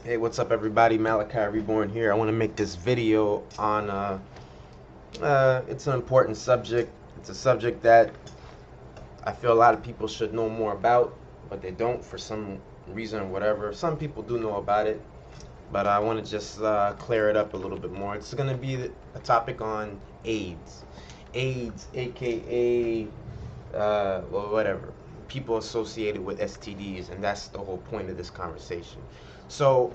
Hey, what's up, everybody? Malachi Reborn here. I want to make this video on it's an important subject. It's a subject that I feel a lot of people should know more about, but they don't for some reason or whatever. Some people do know about it, but I want to just clear it up a little bit more. It's going to be a topic on AIDS. AIDS, aka well, whatever, people associated with STDs, and that's the whole point of this conversation. So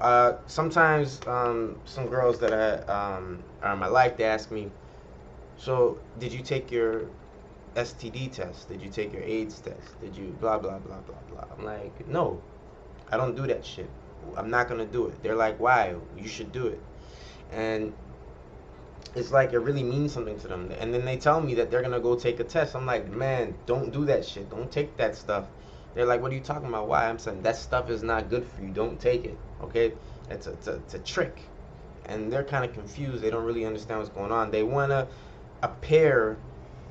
sometimes some girls that are in my life, they ask me, so did you take your STD test? Did you take your AIDS test? Did you blah blah blah blah blah? I'm like, no, I don't do that shit. I'm not gonna do it. They're like, why? You should do it. And it's like it really means something to them. And then they tell me that they're gonna go take a test. I'm like, man, don't do that shit. Don't take that stuff. They're like, what are you talking about? Why? I'm saying that stuff is not good for you. Don't take it. Okay? It's a trick. And they're kind of confused. They don't really understand what's going on. They wanna appear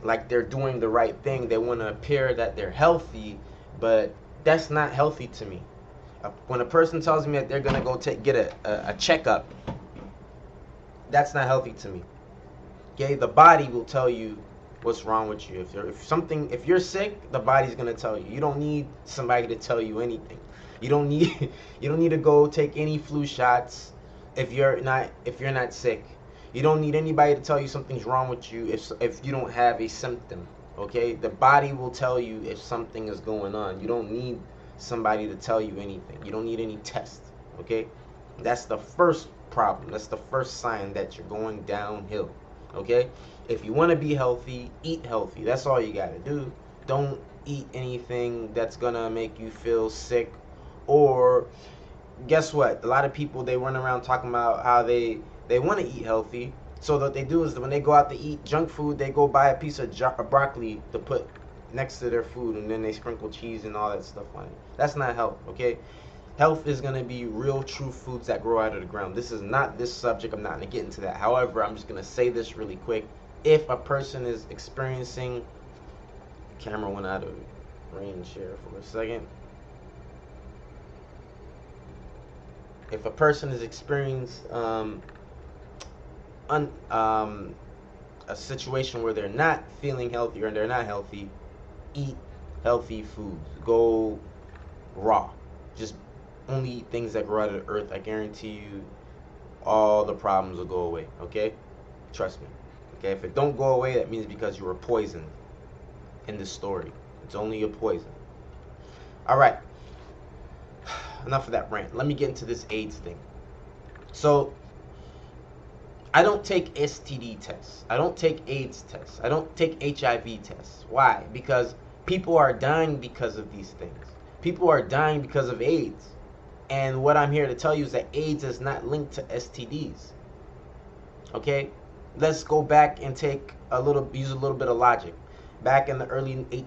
like they're doing the right thing. They wanna appear that they're healthy, but that's not healthy to me. When a person tells me that they're gonna go get a checkup, that's not healthy to me. Okay, the body will tell you what's wrong with you. If you're sick, the body's gonna tell you. You don't need somebody to tell you anything. You don't need you don't need to go take any flu shots if you're not sick. You don't need anybody to tell you something's wrong with you if you don't have a symptom. Okay, the body will tell you if something is going on. You don't need somebody to tell you anything. You don't need any test. Okay, that's the first problem. That's the first sign that you're going downhill. Okay, if you want to be healthy, eat healthy. That's all you got to do. Don't eat anything that's gonna make you feel sick. Or guess what, a lot of people, they run around talking about how they want to eat healthy. So what they do is when they go out to eat junk food, they go buy a piece of broccoli to put next to their food, and then they sprinkle cheese and all that stuff on it. That's not health. Okay, health is going to be real, true foods that grow out of the ground. This is not this subject. I'm not going to get into that. However, I'm just going to say this really quick. If a person is experiencing, camera went out of range here for a second. If a person is experiencing a situation where they're not feeling healthy or they're not healthy, eat healthy foods. Go raw. Just only eat things that grow out of the earth. I guarantee you all the problems will go away. Okay? Trust me. Okay? If it don't go away, that means because you were poisoned in this story. It's only a poison. Alright. Enough of that rant. Let me get into this AIDS thing. So, I don't take STD tests. I don't take AIDS tests. I don't take HIV tests. Why? Because people are dying because of these things. People are dying because of AIDS. And what I'm here to tell you is that AIDS is not linked to STDs. Okay? Let's go back and use a little bit of logic. Back in the early in the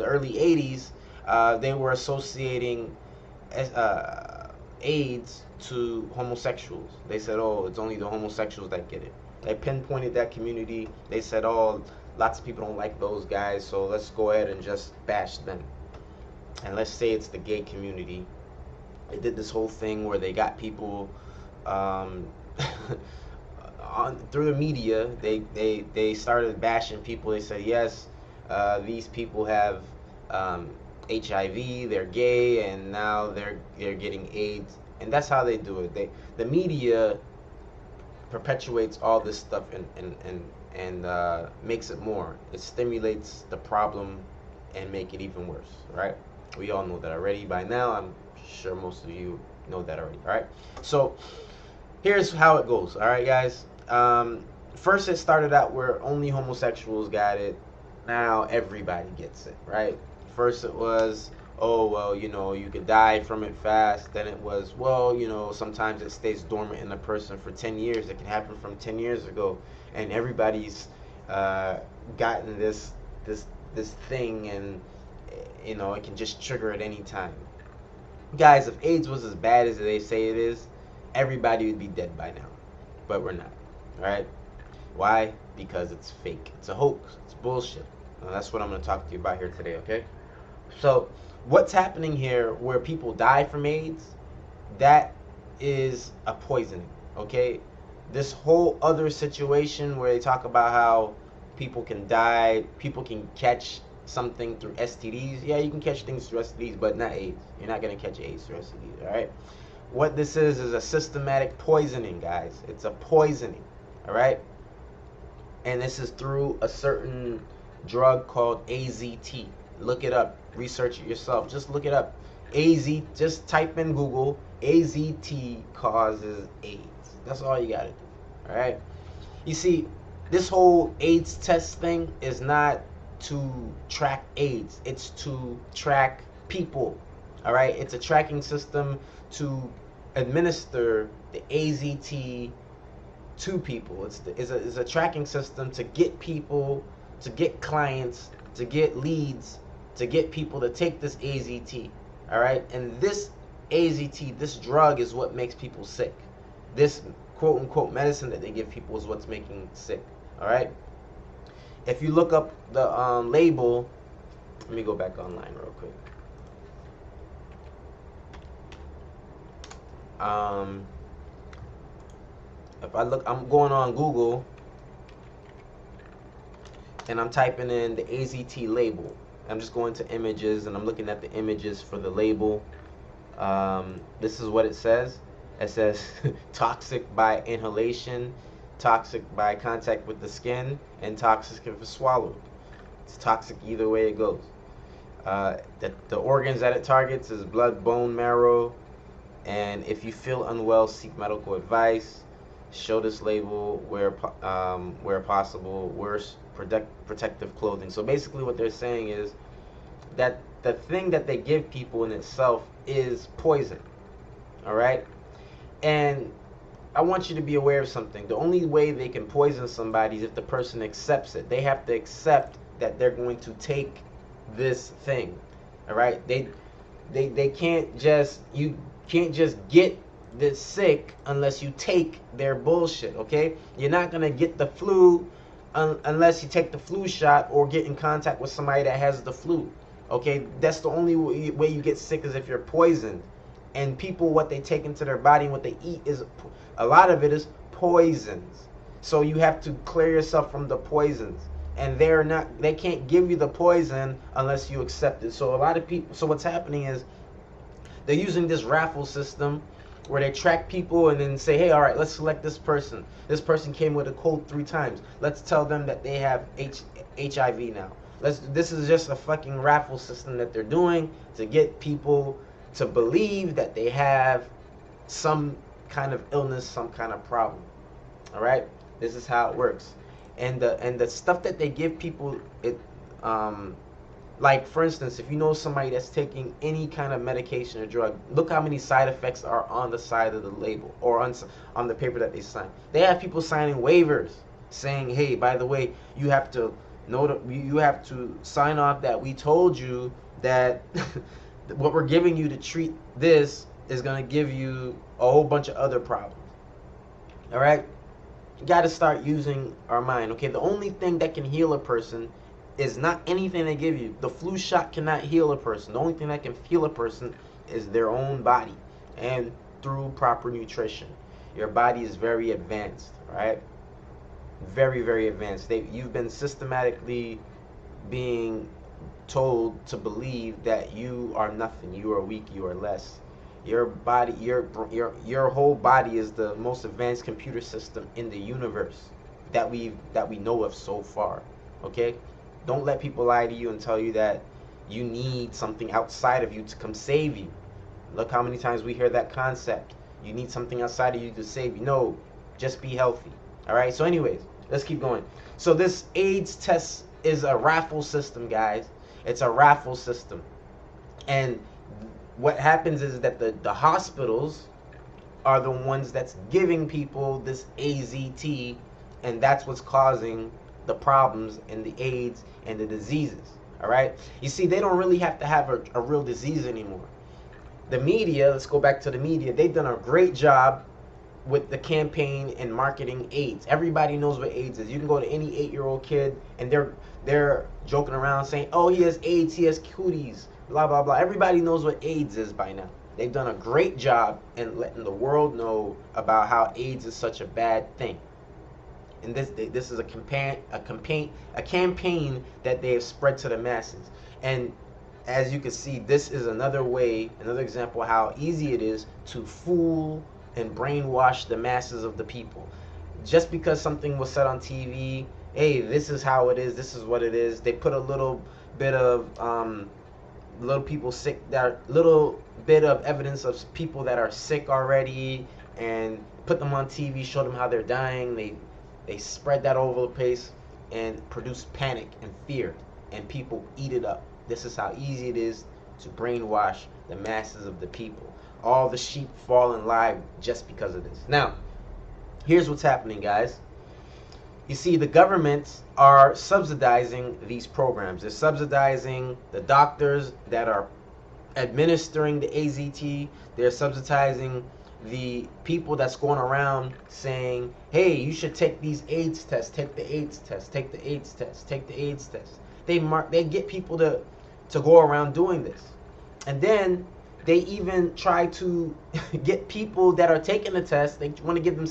early 80s, they were associating AIDS to homosexuals. They said, oh, it's only the homosexuals that get it. They pinpointed that community. They said, oh, lots of people don't like those guys, so let's go ahead and just bash them. And let's say it's the gay community. They did this whole thing where they got people through the media. They started bashing people. They said, yes, these people have HIV, they're gay, and now they're getting AIDS. And that's how they do it. The media perpetuates all this stuff and makes it more. It stimulates the problem and make it even worse, right? We all know that already by now. I'm sure most of you know that already, all right? So here's how it goes, all right, guys? First, it started out where only homosexuals got it. Now everybody gets it, right? First it was, oh, well, you could die from it fast. Then it was, well, sometimes it stays dormant in a person for 10 years. It can happen from 10 years ago. And everybody's gotten this thing, and, it can just trigger at any time. Guys, if AIDS was as bad as they say it is, everybody would be dead by now. But we're not, right? Why? Because it's fake. It's a hoax. It's bullshit. And that's what I'm going to talk to you about here today, okay? So What's happening here where people die from AIDS, that is a poisoning, okay? This whole other situation where they talk about how people can die, people can catch something through STDs. Yeah, you can catch things through STDs, but not AIDS. You're not going to catch AIDS through STDs, all right? What this is a systematic poisoning, guys. It's a poisoning, all right? And this is through a certain drug called AZT. Look it up. Research it yourself. Just look it up. Just type in Google, AZT causes AIDS. That's all you gotta do. Alright? You see, this whole AIDS test thing is not to track AIDS. It's to track people. Alright? It's a tracking system to administer the AZT to people. It's a tracking system to get people, to get clients, to get leads, to get people to take this AZT. All right, and this AZT, this drug, is what makes people sick. This quote unquote medicine that they give people is what's making sick. All right. If you look up the label, let me go back online real quick. If I look, I'm going on Google and I'm typing in the AZT label. I'm just going to images and I'm looking at the images for the label. This is what it says. It says toxic by inhalation, toxic by contact with the skin, and toxic if it's swallowed. It's toxic either way it goes. The organs that it targets is blood, bone, marrow, and if you feel unwell, seek medical advice. Show this label where possible. Wear protective clothing. So basically what they're saying is that the thing that they give people in itself is poison. All right? And I want you to be aware of something. The only way they can poison somebody is if the person accepts it. They have to accept that they're going to take this thing. All right? They can't just, you can't just get this sick unless you take their bullshit, okay? You're not gonna get the flu unless you take the flu shot or get in contact with somebody that has the flu, okay? That's the only way you get sick, is if you're poisoned. And people, what they take into their body and what they eat, is a lot of it is poisons. So you have to clear yourself from the poisons, and they can't give you the poison unless you accept it. So a lot of people, so what's happening is they're using this raffle system where they track people and then say, hey, all right, let's select this person. This person came with a cold 3 times. Let's tell them that they have HIV now. This is just a fucking raffle system that they're doing to get people to believe that they have some kind of illness, some kind of problem. All right? This is how it works. And the stuff that they give people, like, for instance, if you know somebody that's taking any kind of medication or drug, look how many side effects are on the side of the label or on the paper that they sign. They have people signing waivers saying, hey, by the way, you have to sign off that we told you that what we're giving you to treat this is going to give you a whole bunch of other problems. All right? You got to start using our mind, okay? The only thing that can heal a person is not anything they give you. The flu shot cannot heal a person. The only thing that can heal a person is their own body, and through proper nutrition. Your body is very advanced, right? Very, very advanced. You've been systematically being told to believe that you are nothing, you are weak, you are less. Your body, your whole body is the most advanced computer system in the universe that we know of so far. Okay? Don't let people lie to you and tell you that you need something outside of you to come save you. Look how many times we hear that concept. You need something outside of you to save you. No, just be healthy. All right? So anyways, let's keep going. So this AIDS test is a raffle system, guys. It's a raffle system. And what happens is that the hospitals are the ones that's giving people this AZT, and that's what's causing the problems and the AIDS and the diseases. All right? You see, they don't really have to have a real disease anymore. The media, let's go back to the media, they've done a great job with the campaign and marketing AIDS. Everybody knows what AIDS is. You can go to any 8-year-old kid and they're joking around saying, oh, he has AIDS, he has cooties. blah, blah, blah. Everybody knows what AIDS is by now. They've done a great job in letting the world know about how AIDS is such a bad thing. And this is a campaign that they have spread to the masses. And as you can see, this is another example of how easy it is to fool and brainwash the masses of the people. Just because something was said on TV, hey, this is how it is, this is what it is. They put a little bit of little bit of evidence of people that are sick already, and put them on TV, show them how they're dying. They spread that all over the place and produce panic and fear, and people eat it up. This is how easy it is to brainwash the masses of the people. All the sheep fall in line just because of this. Now, here's what's happening, guys. You see, the governments are subsidizing these programs. They're subsidizing the doctors that are administering the AZT. They're subsidizing the people that's going around saying, hey, you should take these AIDS tests, take the AIDS test, take the AIDS test, take the AIDS test. They get people to go around doing this. And then they even try to get people that are taking the test, they want to give them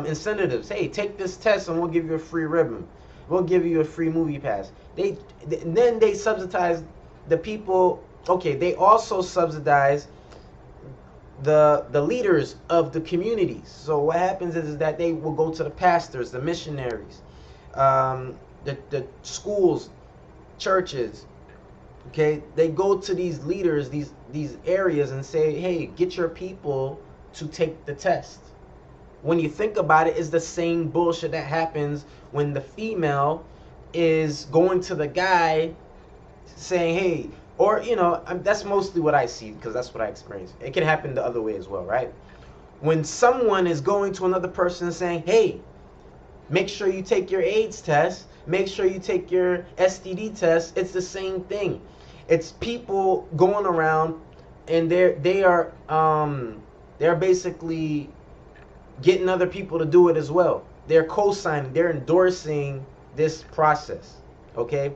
incentives. Hey, take this test and we'll give you a free ribbon. We'll give you a free movie pass. Then they subsidize the people. Okay, they also subsidize the leaders of the communities. So what happens is that they will go to the pastors, the missionaries, the schools, churches. Okay, they go to these leaders, these areas, and say, hey, get your people to take the test. When you think about it, it's the same bullshit that happens when the female is going to the guy saying, hey, or, that's mostly what I see, because that's what I experience. It can happen the other way as well, right? When someone is going to another person and saying, hey, make sure you take your AIDS test, make sure you take your STD test, it's the same thing. It's people going around, and they're basically getting other people to do it as well. They're co-signing, they're endorsing this process. Okay,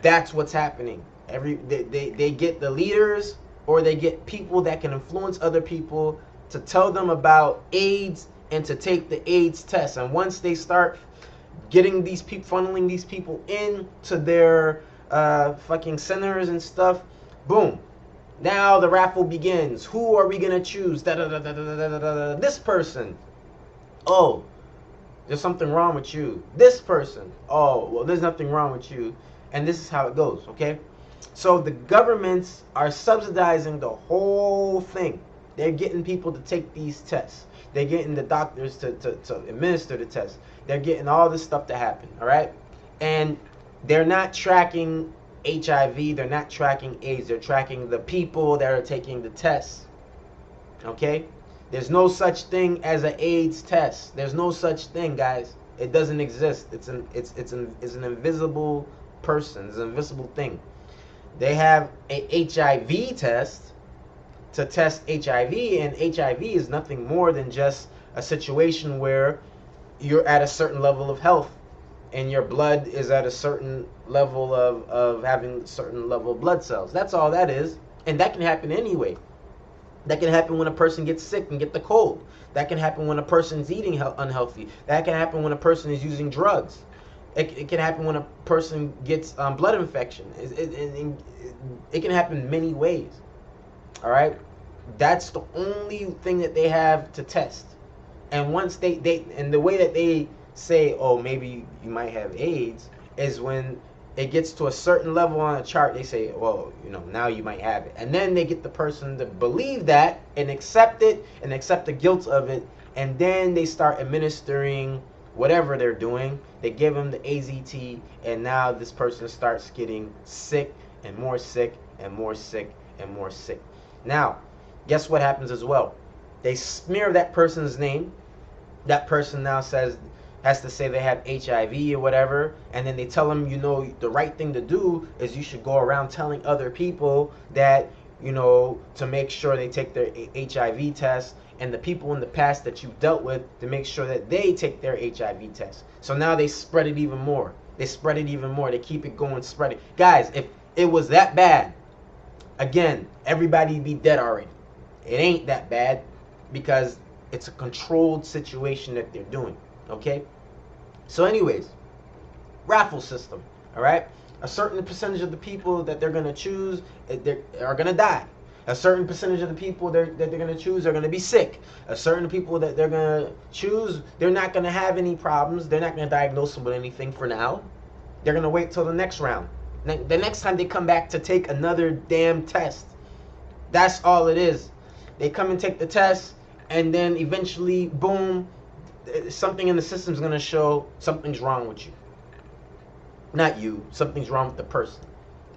that's what's happening. They get the leaders, or they get people that can influence other people to tell them about AIDS and to take the AIDS test. And once they start getting these people, funneling these people into their fucking centers and stuff, boom. Now the raffle begins. Who are we gonna choose? This person. Oh, there's something wrong with you. This person. Oh, well, there's nothing wrong with you. And this is how it goes, okay? So the governments are subsidizing the whole thing. They're getting people to take these tests. They're getting the doctors to administer the tests. They're getting all this stuff to happen, all right? And they're not tracking HIV. They're not tracking AIDS. They're tracking the people that are taking the tests, okay? There's no such thing as an AIDS test. There's no such thing, guys. It doesn't exist. It's an invisible person. It's an invisible thing. They have a HIV test to test HIV, and HIV is nothing more than just a situation where you're at a certain level of health and your blood is at a certain level of having a certain level of blood cells. That's all that is. And that can happen anyway. That can happen when a person gets sick and get the cold. That can happen when a person's eating unhealthy. That can happen when a person is using drugs. It can happen when a person gets blood infection. It can happen many ways. All right? That's the only thing that they have to test. And once and the way that they say, oh, maybe you might have AIDS, is when it gets to a certain level on a chart, they say, well, now you might have it. And then they get the person to believe that and accept it and accept the guilt of it. And then they start administering whatever they're doing. They give them the AZT, and now this person starts getting sick and more sick and more sick and more sick. Now, guess what happens as well? They smear that person's name. That person now has to say they have HIV or whatever, and then they tell them, the right thing to do is you should go around telling other people that, to make sure they take their HIV test, and the people in the past that you've dealt with, to make sure that they take their HIV test. So now they spread it even more. They spread it even more. They keep it going, spread it. Guys, if it was that bad, Again, everybody be dead already. It ain't that bad because it's a controlled situation that they're doing. Okay? So anyways, raffle system. All right? A certain percentage of the people that they're going to choose are going to die. A certain percentage of the people that they're going to choose are going to be sick. A certain people that they're going to choose, they're not going to have any problems. They're not going to diagnose them with anything for now. They're going to wait till the next round. The next time they come back to take another damn test. That's all it is. They come and take the test, and then eventually, boom, something in the system is going to show something's wrong with you. Not you. Something's wrong with the person.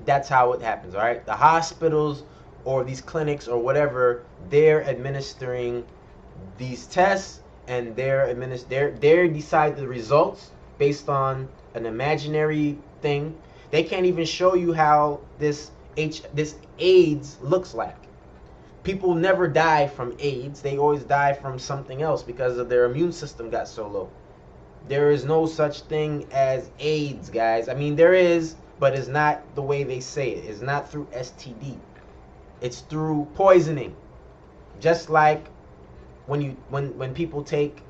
That's how it happens, all right? The hospitals or these clinics or whatever, they're administering these tests, and they decide the results based on an imaginary thing. They can't even show you how this AIDS looks like. People never die from AIDS. They always die from something else because of their immune system got so low. There is no such thing as AIDS, guys. I mean, there is, but it's not the way they say it. It's not through STD. It's through poisoning. Just like when people take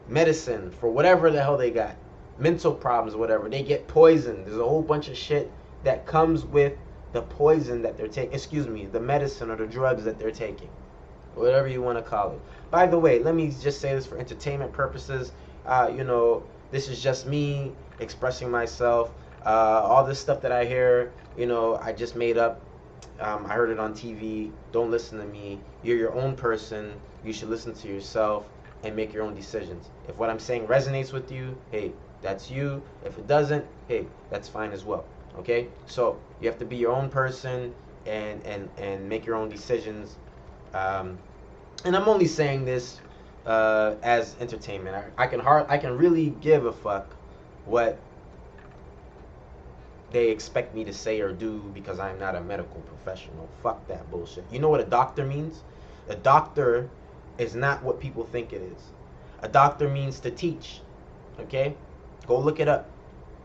medicine for whatever the hell they got, mental problems or whatever, they get poisoned. There's a whole bunch of shit that comes with the poison that they're taking. Excuse me, the medicine or the drugs that they're taking. Whatever you want to call it. By the way, let me just say this for entertainment purposes. This is just me expressing myself. All this stuff that I hear, I just made up. I heard it on TV. Don't listen to me. You're your own person. You should listen to yourself and make your own decisions. If what I'm saying resonates with you, hey, that's you. If it doesn't, hey, that's fine as well. Okay? So you have to be your own person and make your own decisions. And I'm only saying this as entertainment. I can really give a fuck what they expect me to say or do because I'm not a medical professional. Fuck that bullshit. You know what a doctor means? A doctor is not what people think it is. A doctor means to teach. Okay? Go look it up.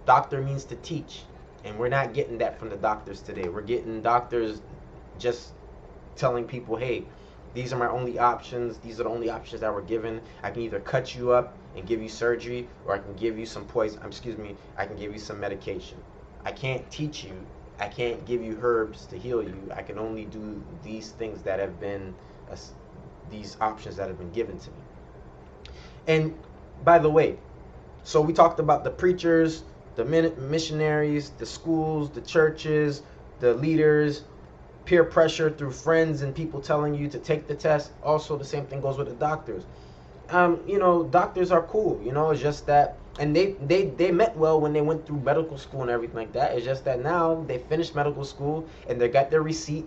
Doctor means to teach. And we're not getting that from the doctors today. We're getting doctors just telling people, hey, these are my only options. These are the only options that were given. I can either cut you up and give you surgery, or I can give you some poison. I can give you some medication. I can't teach you. I can't give you herbs to heal you. I can only do these things that have been, these options that have been given to me. And by the way, so we talked about the preachers, the missionaries, the schools, the churches, the leaders, peer pressure through friends and people telling you to take the test. Also, the same thing goes with the doctors. Doctors are cool. It's just that, and they meant well when they went through medical school and everything like that. It's just that now they finished medical school and they got their receipt,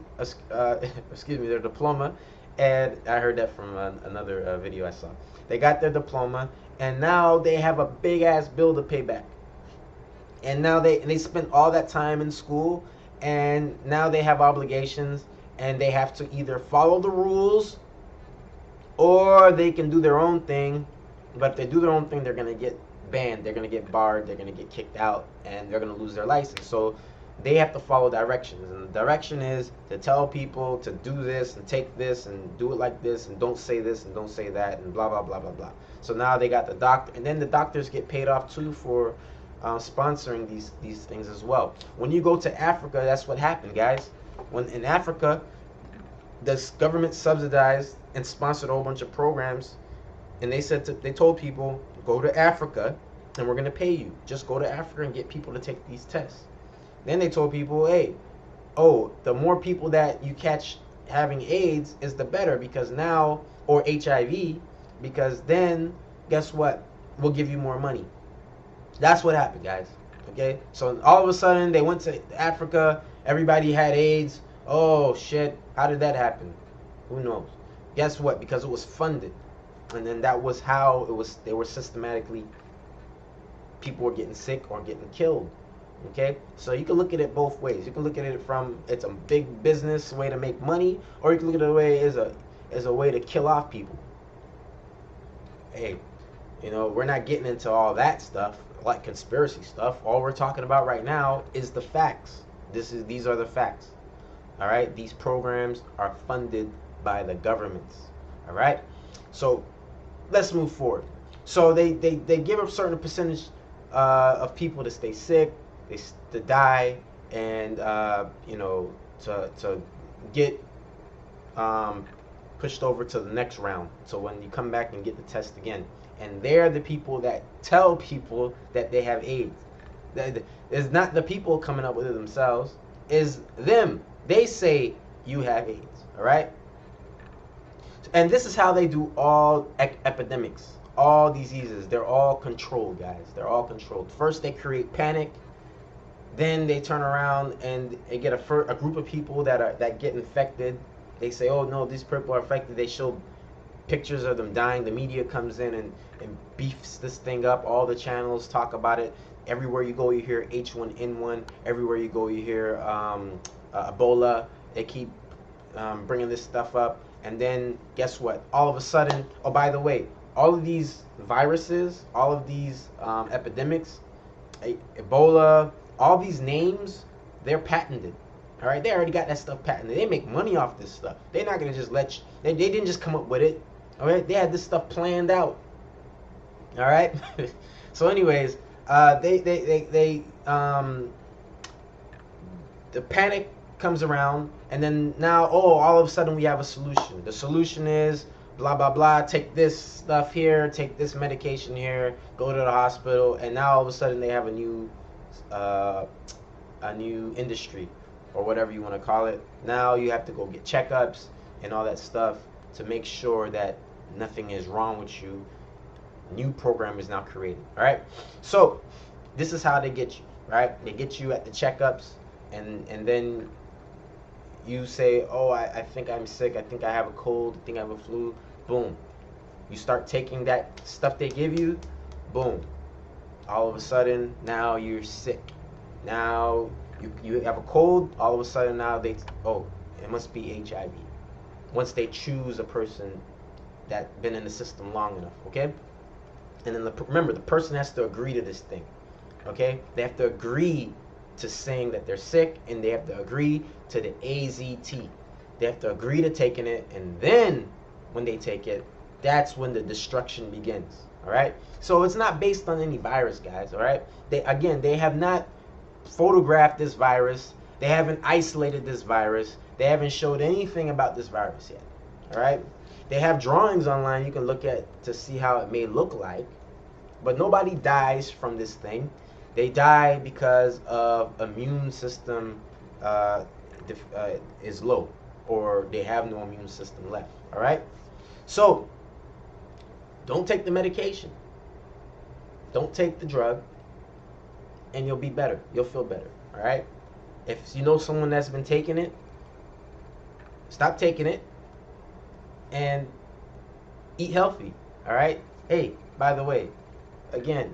their diploma. And I heard that from another video I saw. They got their diploma, and now they have a big ass bill to pay back. And now they spent all that time in school, and now they have obligations, and they have to either follow the rules or they can do their own thing. But if they do their own thing, they're going to get banned, they're going to get barred, they're going to get kicked out, and they're going to lose their license. So they have to follow directions, and the direction is to tell people to do this and take this and do it like this and don't say this and don't say that and blah blah blah blah blah. So now they got the doctor, and then the doctors get paid off too for sponsoring these things as well. When you go to Africa, that's what happened, guys. When in Africa, the government subsidized and sponsored a whole bunch of programs, and they told people, go to Africa and we're going to pay you. Just go to Africa and get people to take these tests. Then they told people, hey, the more people that you catch having AIDS is the better, because now, or HIV, because then guess what, we'll give you more money. That's what happened, guys. Okay, so all of a sudden they went to Africa, everybody had AIDS. Oh shit, how did that happen? Who knows? Guess what? Because it was funded. And then that was how it was. They were systematically, people were getting sick or getting killed. Okay, so you can look at it both ways. You can look at it from, it's a big business way to make money, or you can look at it away as a way to kill off people. Hey, we're not getting into all that stuff, like conspiracy stuff. All we're talking about right now is the facts. These are the facts. All right, these programs are funded by the governments. All right, so let's move forward. So they give a certain percentage of people to stay sick, to die, and to get um, pushed over to the next round. So when you come back and get the test again, and they're the people that tell people that they have AIDS. It's not the people coming up with it themselves. Is them. They say you have AIDS. All right. And this is how they do all epidemics, all diseases. They're all controlled, guys. They're all controlled. First, they create panic. Then they turn around and they get a group of people that get infected. They say, oh no, these people are affected. They show pictures of them dying. The media comes in and beefs this thing up. All the channels talk about it. Everywhere you go, you hear H1N1. Everywhere you go, you hear Ebola. They keep bringing this stuff up. And then guess what? All of a sudden, oh, by the way, all of these viruses, all of these epidemics, Ebola, all these names, they're patented. All right, they already got that stuff patented. They make money off this stuff. They're not gonna just let you. They didn't just come up with it. All right, they had this stuff planned out. All right. So, anyways, the panic comes around, and then now, oh, all of a sudden we have a solution. The solution is blah blah blah. Take this stuff here, take this medication here, go to the hospital, and now all of a sudden they have a new industry, or whatever you want to call it. Now you have to go get checkups and all that stuff to make sure that nothing is wrong with you. New program is now created. All right. So this is how they get you. Right. They get you at the checkups, and then you say, oh, I think I'm sick. I think I have a cold. I think I have a flu. Boom. You start taking that stuff they give you. Boom. All of a sudden, now you're sick. Now you have a cold. All of a sudden, now it must be HIV. Once they choose a person that's been in the system long enough, okay? And then remember, the person has to agree to this thing, okay? They have to agree to saying that they're sick, and they have to agree to the AZT. They have to agree to taking it, and then when they take it, that's when the destruction begins. All right. So it's not based on any virus, guys. All right. They have not photographed this virus. They haven't isolated this virus. They haven't showed anything about this virus yet. All right. They have drawings online you can look at to see how it may look like, but nobody dies from this thing. They die because of immune system is low, or they have no immune system left. All right. So don't take the medication. Don't take the drug, and you'll be better. You'll feel better. All right. If you know someone that's been taking it, stop taking it and eat healthy. All right. Hey, by the way, again,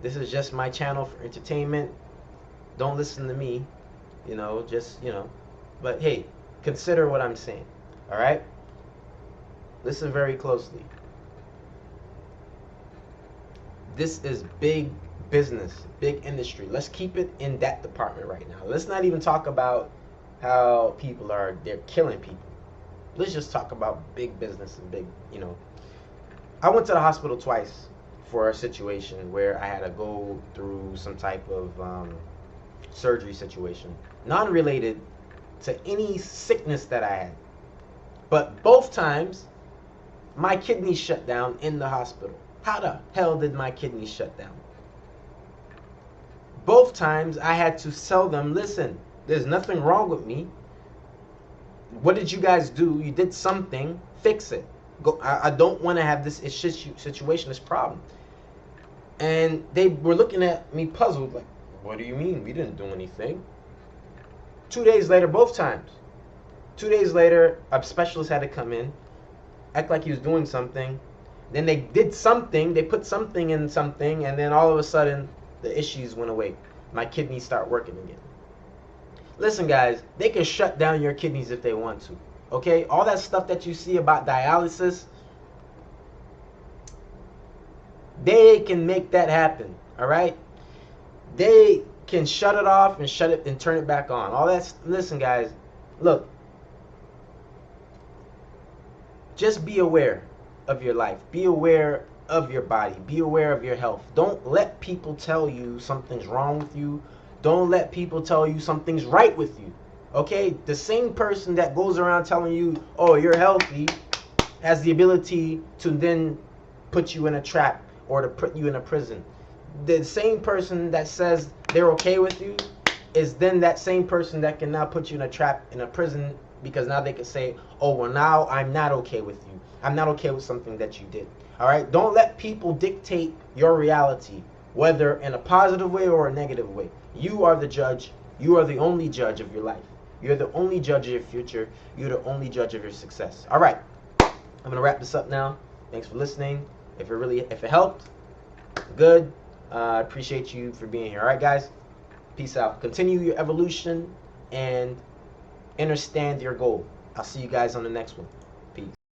this is just my channel for entertainment. Don't listen to me, but hey, consider what I'm saying. All right. Listen very closely. This is big business, big industry. Let's keep it in that department right now. Let's not even talk about how they're killing people. Let's just talk about big business and big, I went to the hospital twice for a situation where I had to go through some type of surgery situation, non-related to any sickness that I had. But both times, my kidneys shut down in the hospital. How the hell did my kidneys shut down? Both times I had to tell them, listen, there's nothing wrong with me. What did you guys do? You did something. Fix it. Go. I don't want to have this situation, this problem. And they were looking at me puzzled, like, what do you mean? We didn't do anything. 2 days later, both times. 2 days later, a specialist had to come in, act like he was doing something. Then they did something. They put something in something, and then all of a sudden, the issues went away. My kidneys start working again. Listen, guys, they can shut down your kidneys if they want to. Okay? All that stuff that you see about dialysis, they can make that happen. All right? They can shut it off and shut it and turn it back on. All that's, listen guys, look, just be aware of your life. Be aware of your body. Be aware of your health. Don't let people tell you something's wrong with you. Don't let people tell you something's right with you. Okay? The same person that goes around telling you, oh, you're healthy, has the ability to then put you in a trap or to put you in a prison. The same person that says they're okay with you is then that same person that can now put you in a trap, in a prison, because now they can say, oh, well, now I'm not okay with you. I'm not okay with something that you did. All right? Don't let people dictate your reality, whether in a positive way or a negative way. You are the judge. You are the only judge of your life. You're the only judge of your future. You're the only judge of your success. All right. I'm going to wrap this up now. Thanks for listening. If it helped, good. I appreciate you for being here. All right, guys? Peace out. Continue your evolution and understand your goal. I'll see you guys on the next one. Peace.